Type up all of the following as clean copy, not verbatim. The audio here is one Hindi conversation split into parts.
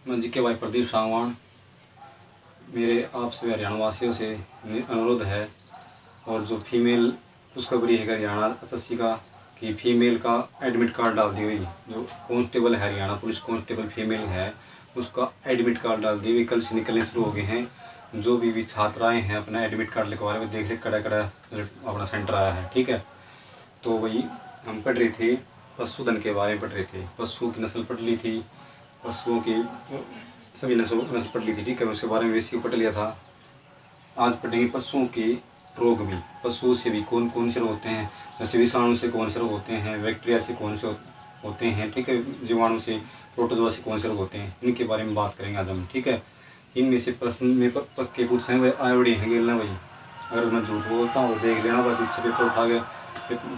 मैं जी के भाई प्रदीप सांगवान। मेरे आपसे हरियाणा वासियों से अनुरोध है, और जो फीमेल खुशखबरी है हरियाणा एसएससी का कि फीमेल का एडमिट कार्ड डाल दी हुई, जो कांस्टेबल है हरियाणा पुलिस कांस्टेबल फीमेल है उसका एडमिट कार्ड डाल दी हुई, कल से निकलने शुरू हो गए हैं। जो भी छात्राएँ हैं अपना एडमिट कार्ड लिखवा रहे, देख ले कड़ा कड़ा अपना सेंटर आया है। ठीक है, तो वही हम पढ़ रहे थे, पशुधन के बारे में पढ़ रहे थे। पशुओं की नस्ल पढ़ ली थी, पशुओं की सभी नस्ल पढ़ ली थी। ठीक है, उसके बारे में बेसिक पढ़ लिया था। आज पढ़ेंगे पशुओं के रोग भी, पशुओं से भी कौन कौन से रोग होते हैं, जैसे विषाणु से कौन से रोग होते हैं, बैक्टीरिया से कौन से होते हैं, ठीक है, जीवाणु से, प्रोटोजोआ से कौन से रोग होते हैं, इनके बारे में बात करेंगे आज हम। ठीक है, इनमें से प्रश्न में पक्के पूछे हुए आए बड़े हैं गेलना भाई। अगर मैं झूठ बोलता हूँ तो देख लेना भाई, पीछे पेपर उठा के,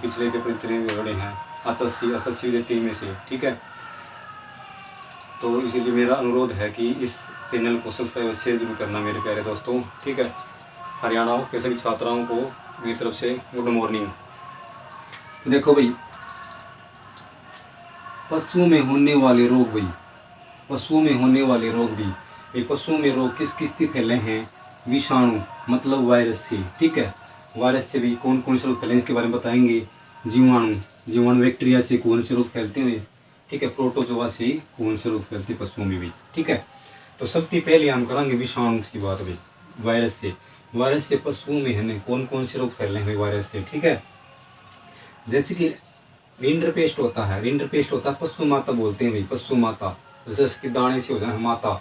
पिछले पेपर इतने बड़े हैं, 80 देते में से। ठीक है, तो इसीलिए मेरा अनुरोध है कि इस चैनल को सब्सक्राइब शेयर जरूर करना मेरे प्यारे दोस्तों। ठीक है, हरियाणा के सभी छात्राओं को मेरी तरफ से गुड मॉर्निंग। देखो भाई, पशुओं में होने वाले रोग भाई, पशुओं में होने वाले रोग भी, ये पशुओं में रोग किस किस से फैले हैं? विषाणु मतलब वायरस से। ठीक है, वायरस से भी कौन कौन से रोग फैले इसके बारे में बताएंगे। जीवाणु, जीवाणु बैक्टीरिया से कौन से रोग फैलते हैं। ठीक है, प्रोटोजोआ से कौन से रोग फैलते हैं पशुओं में भी। ठीक है, तो सबसे पहले हम करेंगे विषाणु की बात भाई, वायरस से। वायरस से पशुओं में है ना कौन कौन से रोग फैले हैं वायरस से। ठीक है, जैसे कि रिंडरपेस्ट होता है, रिंडरपेस्ट होता है पशु माता बोलते हैं भाई, पशु माता, जैसे कि दाने से हो जाए माता,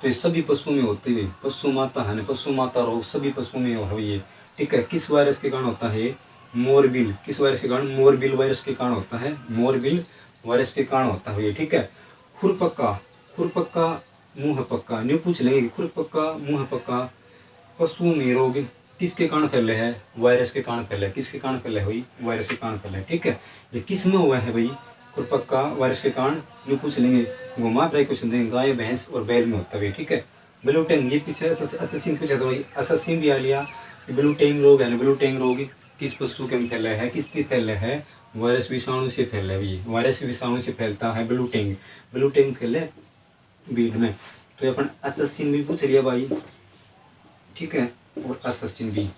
तो ये सभी पशुओं में होते हुए पशु माता है ना, पशु माता रोग सभी पशुओं में हो ये। ठीक है, किस वायरस के कारण होता है? मोरबिल। किस वायरस के कारण? मोरबिल वायरस के कारण होता है, मोरबिल वायरस के कारण होता है ये। ठीक है, खुरपक्का, खुरपक्का मुंह पक्का, न्यू पूछ लेंगे, खुरपक्का मुंह पक्का पशुओं में रोग किसके कारण फैले हैं? वायरस के कारण फैले। किसके कारण फैले हुई? वायरस के कारण फैले। ठीक है, ये किस में हुआ है भाई? खुरपक्का वायरस के कारण न्यू पूछ लेंगे, घुमा फिरा क्वेश्चन देंगे, गाय भैंस और बैल में होता है। ठीक है, ब्लूटेंग, ये पीछे अससिन पूछा था भाई, अससिन भी आ लिया। ब्लूटेंग रोग है ना, ब्लूटेंग रोग किस पशु के में फैला है? किसके फैले है? वायरस विषाणु से फैला है ये, वायरस विषाणु से फैलता है ब्लूटेंग। ब्लूटेंग फैले बीड में, तो अपन अससिन भी पूछ लिया भाई। ठीक है, और अससिन भी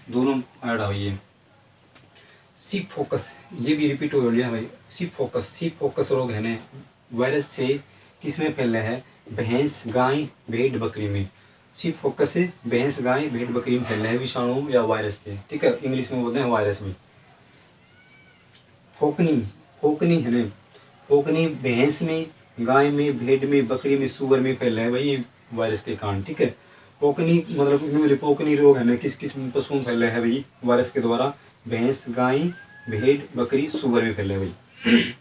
दोनों ऐड हुई है। सिप फोकस, ये भी रिपीट हो गया भाई। सिप फोकस, सिप फोकस रोग है ना, वायरस से किस में फैला है? भैंस, गाय, भेड़, बकरी में। सिप फोकस से भैंस, गाय, भेड़, बकरी में फैला है विषाणु या वायरस से। ठीक है, इंग्लिश में बोलते हैं वायरस में। फोकनी, फोकनी है ना, फोकनी भैंस में, गाय में, भेड़ में, बकरी में, सूअर में फैला है भाई ये वायरस के कारण। ठीक है, पोकनी मतलब पोकनी रोग है ना, किस किस पशुओं में फैला है भाई वायरस के द्वारा? भैंस, गाय, भेड़, बकरी, सूअर में फैला है भाई।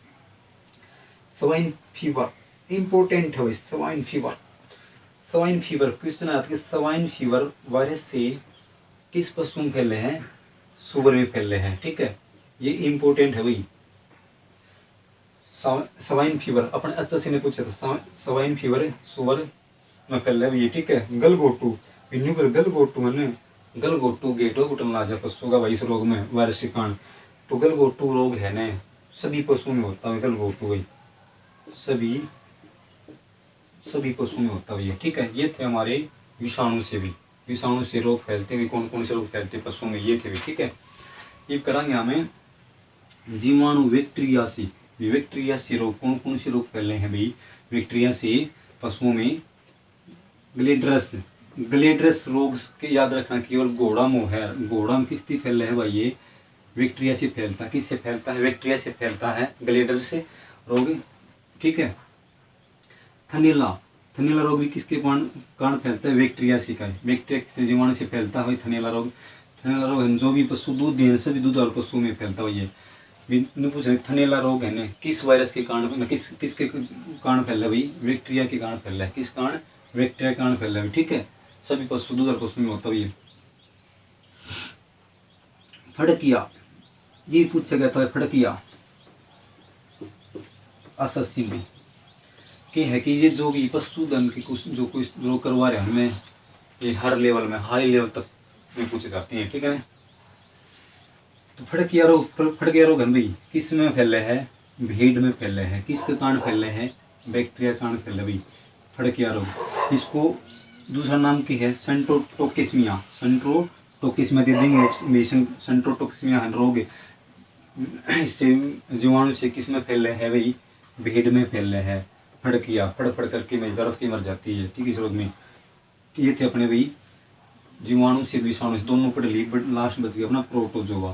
स्वाइन फीवर इंपॉर्टेंट है भाई, swine fever. Swine fever question आता है, स्वाइन फीवर वायरस से किस पशु में फैले हैं? सूअर में फैले हैं। ठीक है, ये इंपॉर्टेंट है भाई। स्वाइन फीवर अपन अच्छा से ने पूछा था, स्वाइन फीवर सूअर में फैले हुई। ठीक है, गलगोटू, इन्हीं पर गलगोटू है ना, गलगोटू गेटो घुटन लाजा पशु का भाई इस रोग में वायरस के कारण। तो गलगोटू रोग है ना, सभी पशुओं में होता है गलगोटू भाई, सभी पशुओं में होता है। ठीक है, ये थे हमारे विषाणु से भी, विषाणु से रोग फैलते हैं, कौन कौन से रोग फैलते हैं पशुओं में, ये थे भी। ठीक है, ये कराएंगे हमें जीवाणु बैक्टीरिया से। बैक्टीरिया से रोग कौन कौन से रोग फैले हैं भाई? बैक्टीरिया से पशुओं में ग्लेड्रस, ग्लेड्रस रोग के याद रखना, केवल घोड़ा मुँह है, घोड़ा में किससे फैले है भाई? ये बैक्टीरिया से फैलता है। किससे फैलता है? बैक्टीरिया से फैलता है, ग्लेड्रस से रोग। ठीक है, थनैला, थनैला रोग भी किसके कारण फैलता है? बैक्टीरिया से का, बैक्टीरिया से जीवाणु से फैलता है थनैला रोग। थनैला रोग जो भी पशु दूध देने सभी दूध और पशु में फैलता है। ये पूछ रहे थनैला रोग है ना, किस वायरस के कारण, किसके कारण फैला है भाई? बैक्टीरिया के कारण फैला है। किस कारण? बैक्टीरिया के कारण फैला है। ठीक है, सभी पशु दूध और पशु में होता है। फड़किया, ये पूछा गया था फड़किया असस्य में कि है कि ये जो भी पशुधन की कुछ जो कुछ जो करवा रहे हैं हमें, ये हर लेवल में हाई लेवल तक में पूछे जाते हैं। ठीक है, तो फड़किया रोग, फड़किया रोग है भाई किस में फैले है? भेड़ में फैले हैं। किसके कारण फैले हैं? बैक्टीरिया के कारण फैले भाई। फड़किया रोग। इसको दूसरा नाम क्या है, सेंट्रोटोकिस्मिया। सेंट्रोटोकिस्मिया दे देंगे, सेंट्रोटोकिस्मिया रोग इससे जीवाणु से किस में फैल रहा है भाई, भेड़ में फैल रहा है। फड़किया फड़ फड़ करके मैं बर्फ की मर जाती है, ठीक है, इस रोग में। ये थे अपने भाई जीवाणु से विषाणु से दोनों पढ़ ली, बट लास्ट बच गया अपना प्रोटोजोआ।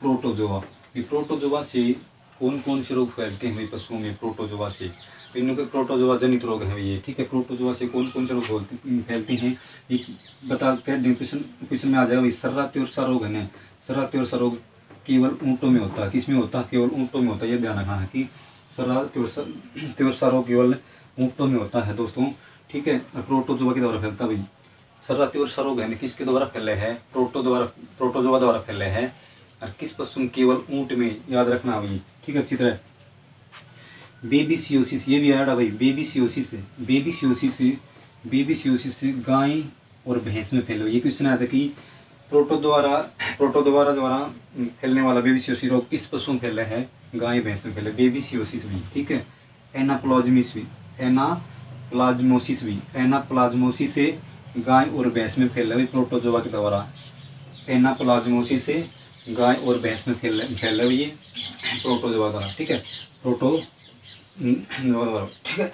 प्रोटोजोआ, ये प्रोटोजोआ से कौन कौन से रोग फैलते हैं भाई पशुओं में, प्रोटोजोआ से। इनों के प्रोटोजोआ जनित रोग है ये, ठीक है। प्रोटोजोआ से कौन कौन से रोग फैलते हैं ये बता कर दें। क्वेश्चन में आ जाएगा भाई, सर्राती और रोग है ना। सर्राती और रोग केवल ऊँटों में होता है, किस में होता है, केवल ऊँटों में होता है। ये ध्यान रखना है कि सर्राती और रोग केवल ऊँटों में होता है दोस्तों, ठीक है। प्रोटोजोआ के द्वारा फैलता है भाई। सर्राती और रोग है किसके द्वारा फैले हैं, प्रोटोजोआ द्वारा फैले हैं। और किस पशु में, केवल ऊँट में, याद रखना भाई, ठीक है अच्छी तरह। बेबीसियोसिस, ये भी आया भाई, बेबीसियोसिस से गाय और भैंस में फैले। ये क्वेश्चन आया था कि प्रोटोजोआ द्वारा फैलने वाला बेबीसियोसिस रोग किस पशु में फैला है, गाय भैंस में फैले। बेबीसियोसिस भी, ठीक है। एनाप्लाज्मोसिस से गाय और भैंस में फैला है प्रोटोजोआ के द्वारा। एनाप्लाज्मोसिस से गाय और भैंस में फैला हुई है प्रोटोजोआ द्वारा, ठीक है। ठीक है।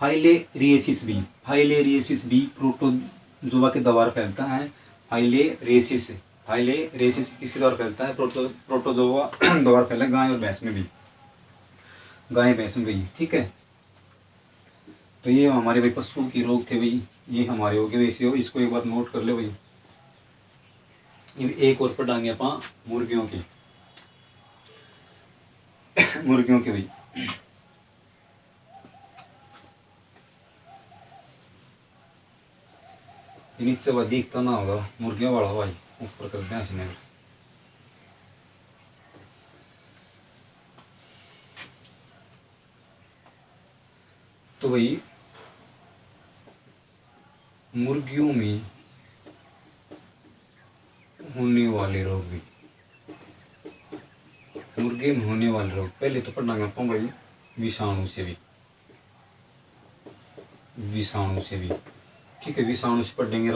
फाइलेरियसिस भी प्रोटोजोआ के द्वारा फैलता है। फाइलेरियसिस किसके द्वारा फैलता है, प्रोटोजोआ द्वारा फैला, गाय और भैंस में भी, ठीक है। तो ये हमारे भाई पशुओं की रोग थे भाई, ये हमारे हो गए वैसे हो, इसको एक बार नोट कर ले भाई। एक और पढ़ाएंगे अपन मुर्गियों के भाई। नीचे वह दिखता ना होगा मुर्गियों वाला भाई, ऊपर कर दें इसने। तो भाई मुर्गियों में होने वाले रोग भी, मुर्गे में होने वाले रोग पहले तो पढ़ना अपन भाई विषाणु से भी, ठीक है। विषाणु से पढ़ेंगे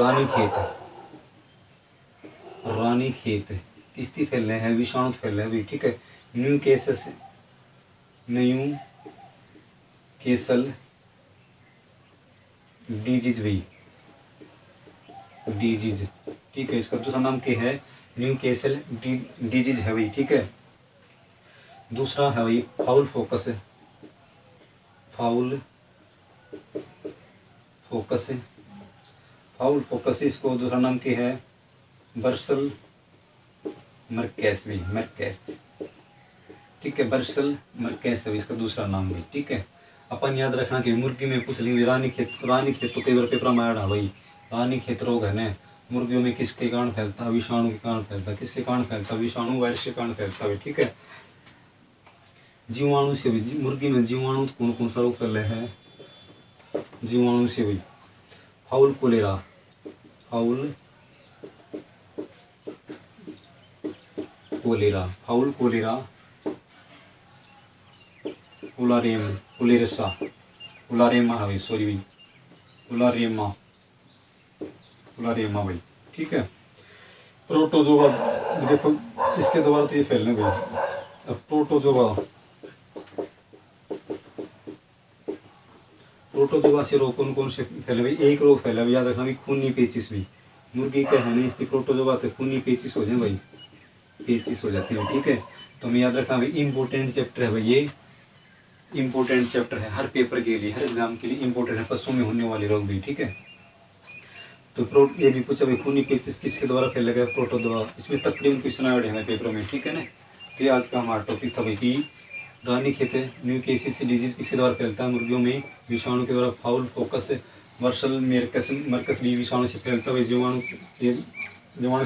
रानीखेत किसती फैल रहे हैं, विषाणु फैल रहे हैं भाई, ठीक है। न्यूकेसल डिजीज भाई, ठीक है। इसका दूसरा नाम क्या है, न्यूकेसल डिजीज है भाई, ठीक है। दूसरा है भाई फाउल फोकस, इसको दूसरा नाम क्या है, बर्सल मर्केस, ठीक है। बर्सल मर्केस है इसका दूसरा नाम भी, ठीक है। अपन याद रखना कि मुर्गी में पूछ लेंगे रानीखेत तो कई बार पेपर में आया भाई। रानीखेत रोग है ना, मुर्गियों में किसके कारण फैलता है, विषाणु के कारण फैलता है। किसके कारण फैलता है, विषाणु वायरस के कारण फैलता है, ठीक है। जीवाणु से भी, मुर्गी में जीवाणु कौन कौन सा रोग फैले हैं, जीवाणु से भी फाउल कोलेरा, उलारेमा भाई, ठीक है। प्रोटोजोआ देखो इसके द्वारा तो ये फैलने भाई। अब प्रोटोजोआ से रोग कौन कौन से फैले भाई, एक रोग फैला भाई, याद रखना भाई, खूनी पेचिस भी। मुर्गी का है ना, इसकी प्रोटोजोआ तो खूनी पेचिस हो जाए भाई, पेचिस हो जाती है, ठीक है। तो मैं याद रखना भाई, इम्पोर्टेंट चैप्टर है भाई, ये इम्पोर्टेंट चैप्टर है हर पेपर के लिए, हर एग्जाम के लिए इम्पोर्टेंट है, पशुओं में होने वाले रोग भी, ठीक है। तो ये भी पूछा भाई, खूनी पेचिस किसके द्वारा फैलेगा, प्रोटोजोआ। इसमें तकरीबन क्वेश्चन आए हैं पेपरों में, ठीक है ना। तो ये आज का हमारा टॉपिक था भाई कि रानीखेत न्यूकेसिस डिजीज किसके द्वारा फैलता है, मुर्गियों में विषाणु के द्वारा। फाउल फोकस वर्सल मर्कस भी विषाणु से फैलता है, जीवाणु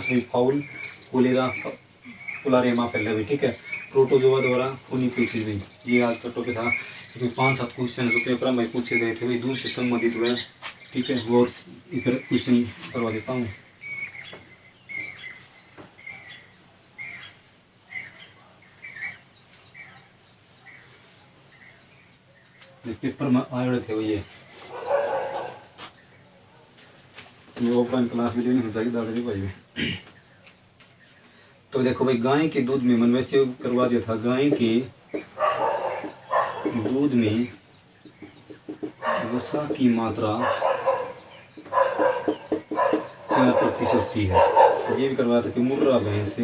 से फाउल कोलेरा फैलता है, ठीक है। प्रोटोजोआ द्वारा खूनी पेचिस भी, ये आज का टॉपिक था। इसमें 5-7 क्वेश्चन है जो पेपर में पूछे गए थे भाई, दूध से संबंधित हुए, ठीक है। वो फिर क्वेश्चन करवा देता हूँ। जो पेपर में आए हुए थे वो ये ऑफलाइन क्लास भी लेनी हो जाएगी दादा जी भाई। तो देखो भाई, गाय के दूध में मन वैसे करवा दिया था, गाय के दूध में वसा की मात्रा 4% होती है। ये भी करवाया था कि मुर्रा भैंस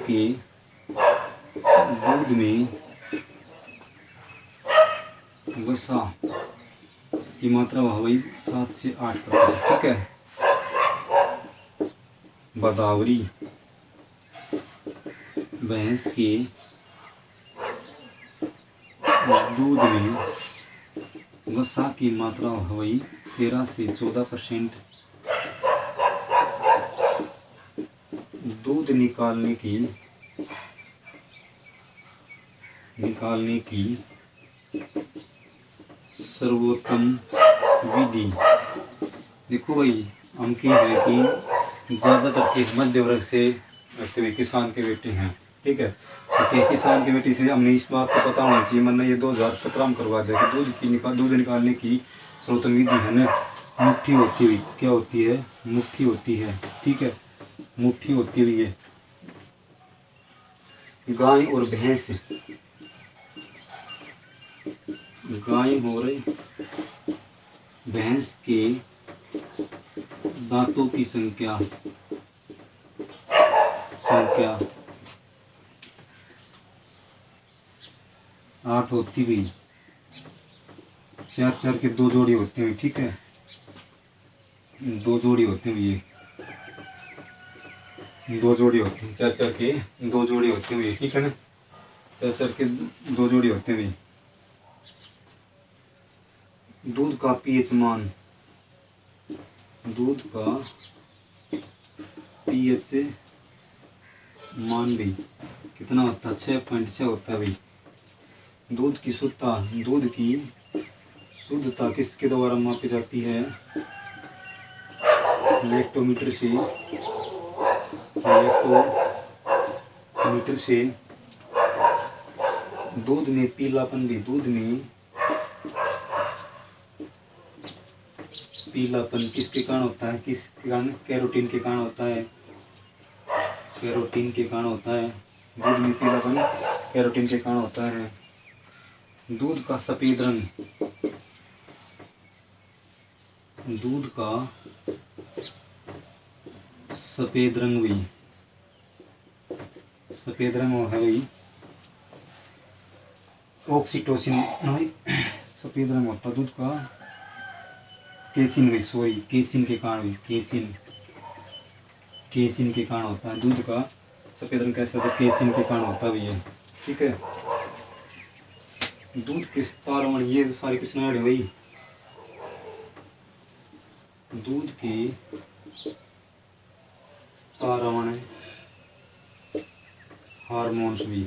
के दूध में वसा की मात्रा वह वही 7 से 8%। ठीक है। बदावरी भैंस के दूध में वसा की मात्रा वह वही 13 से 14%। दूध निकालने की सर्वोत्तम विधि। देखो भाई, हम क्या है कि ज़्यादातर के मध्य वर्ग से रखते हुए किसान के बेटे हैं। ठीक है। तो किसान के बेटे से हमने इस बात को पता होना चाहिए, वरना ये 2017 में करवा दिया कि दूध निकालने की सर्वोत्तम विधि है ना, मुट्ठी होती हुई। क्या होती है? मुट्ठी होती है। ठीक है। मुट्ठी होती हुई है। गाय और भैंस, गाय और भैंस के दांतों की संख्या 8 होती हुई, 4 के 2 जोड़ी होते हुए। ठीक है। 2 जोड़ी होते हुए, ये 2 जोड़ी होती है, 4 के 2 जोड़ी होते हुए। ठीक है ना, 4 के 2 जोड़ी होते हुए। दूध का पीएच मान, दूध का पीएच मान भी कितना होता है? 6.6 होता है भाई। दूध की शुद्धता किसके द्वारा मापी जाती है? लैक्टोमीटर से। दूध में पीलापन भी, दूध में पीलापन किसके कारण होता है? किसके कारण? कैरोटीन के कारण होता है। कैरोटीन के कारण होता है। दूध में पीलापन कैरोटीन के कारण होता है। दूध का सफेद रंग, दूध का सफेद रंग भी, सफेद रंग है भाई ऑक्सीटोसिन नहीं, सफेद रंग होता दूध का केसिन में, सॉरी केसिन के कारण भी, केसिन के कारण होता है दूध का सफेद रंग। कैसे होता है? केसिन के कारण होता भी है। ठीक है। दूध के तारवण, ये सारे कुछ ना भाई। दूध के तारवण हार्मोन्स भी,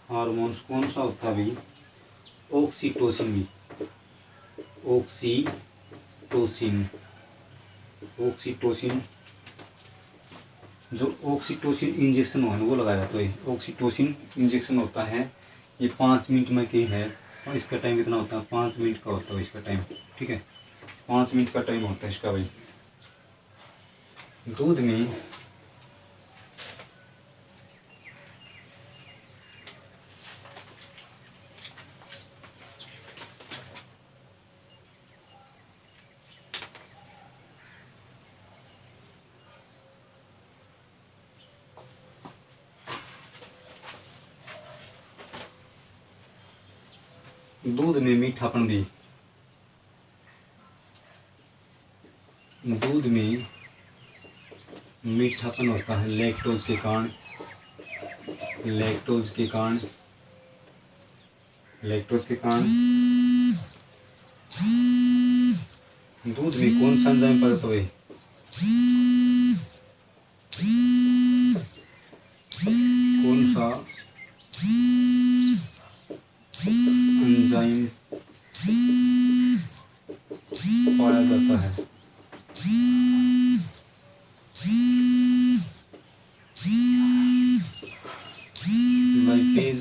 हार्मोन्स कौन सा होता है भाई? ऑक्सीटोसिन भी, ऑक्सीटोसिन जो ऑक्सीटोसिन इंजेक्शन हो वो लगाया जाता है। ऑक्सीटोसिन इंजेक्शन होता है, ये 5 मिनट में की है, और इसका टाइम कितना होता है? 5 मिनट का होता है इसका टाइम। ठीक है। 5 मिनट का टाइम होता है इसका भाई। दूध में मीठापन भी, दूध में मीठापन होता है लैक्टोज के कारण। दूध में कौन सा एंजाइम पाया जाता है? कौन सा एंजाइम पाया जाता है? लाइपेज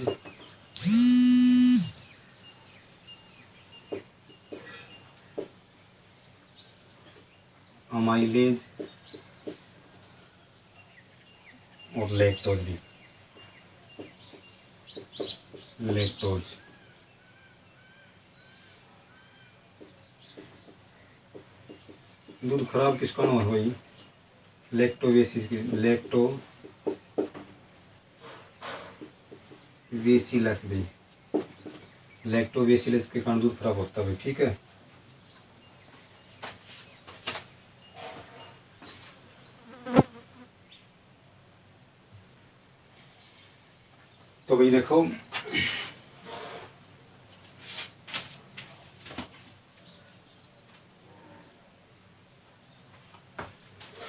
एमाइलेज और लैक्टोज भी, लैक्टोज। दूध खराब किस कारण हो भाई? लैक्टोबेसिस की, लैक्टोबेसिलस भी, लैक्टोबेसिलस के कारण दूध खराब होता है। ठीक है, तो भाई देखो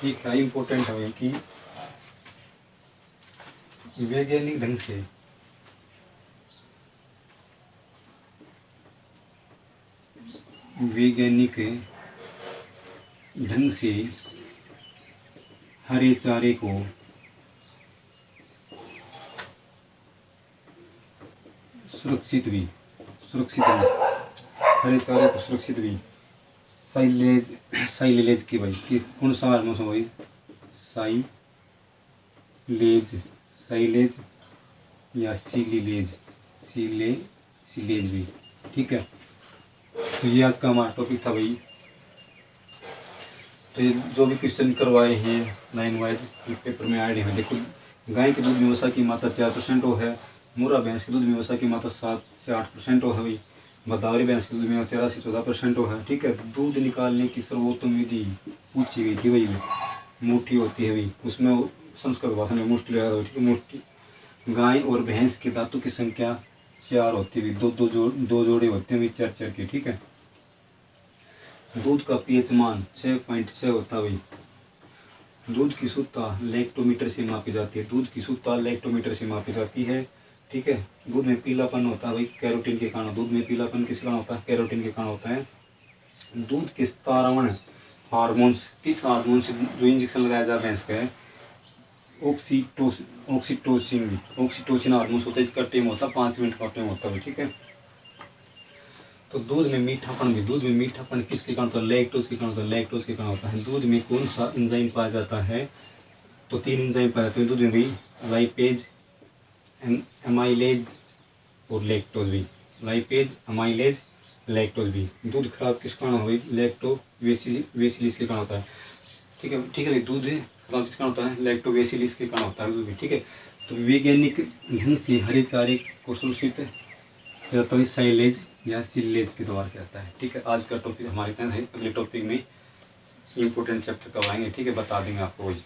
ये क्या इम्पोर्टेंट है कि वैज्ञानिक ढंग से हरे चारे को सुरक्षित भी हरे चारे को सुरक्षित भी साइलेज की भाई कि कौन सा हार्मोन है भाई? साइलेज या सिलेज भी। ठीक है, तो ये आज का हमारा टॉपिक था भाई। तो ये जो भी क्वेश्चन करवाए हैं लाइन वाइज पेपर में आए हैं, देखो गाय के दूध में वसा की मात्रा 4% हो है, मुर्रा भैंस के दूध में वसा की मात्रा 7 से 8% हो है भाई, भदावरी भैंस के दूध में 13 से 14% हो है। ठीक है, दूध निकालने की सर्वोत्तम विधि पूछी गई थी भाई, मुट्ठी होती है भाई, उसमें संस्कृत भाषा में मुष्टि लगा हुआ। ठीक है, मुष्टि। गाय और भैंस के दांतों की संख्या 4 होती है, दो जोड़े होते हैं 4 के। ठीक है, दूध का पीएच मान 6.6 होता है भाई। दूध की शुद्धता लैक्टोमीटर से मापी जाती है, दूध की शुद्धता लैक्टोमीटर से मापी जाती है। ठीक है, दूध में पीलापन होता है भाई कैरोटीन के कारण। दूध में पीलापन किस कारण होता है? कैरोटीन के कारण होता है। दूध के स्रावण हार्मोन्स, किस हार्मोन से जो इंजेक्शन लगाया जाता है इसका? ऑक्सीटोसिन हार्मोन होता है। इसका टाइम होता है 5 मिनट का टाइम होता है। ठीक है, तो दूध में मीठापन किसके कारण होता है? लैक्टोज के कारण होता है। लैक्टोज के कारण होता है। दूध में कौन सा एंजाइम पाया जाता है? तो 3 एंजाइम पाए जाते हैं दूध में भी, लाइपेज, एमाइलेज और लैक्टोज भी। दूध खराब किस कारण हो गई? लैक्टोबेसिलस के कारण होता है। ठीक है भाई, दूध खराब किस कारण होता है? लैक्टोबेसिलस के कारण होता है दूध भी। ठीक है, तो वैज्ञानिक ढंग से हरे चारे को सुरक्षित जाता है साइलेज या सिलेज के द्वारा कहता है। ठीक है, आज का टॉपिक हमारे पास है। अगले टॉपिक में इम्पोर्टेंट चैप्टर कब आएंगे? ठीक है, बता देंगे आपको वही।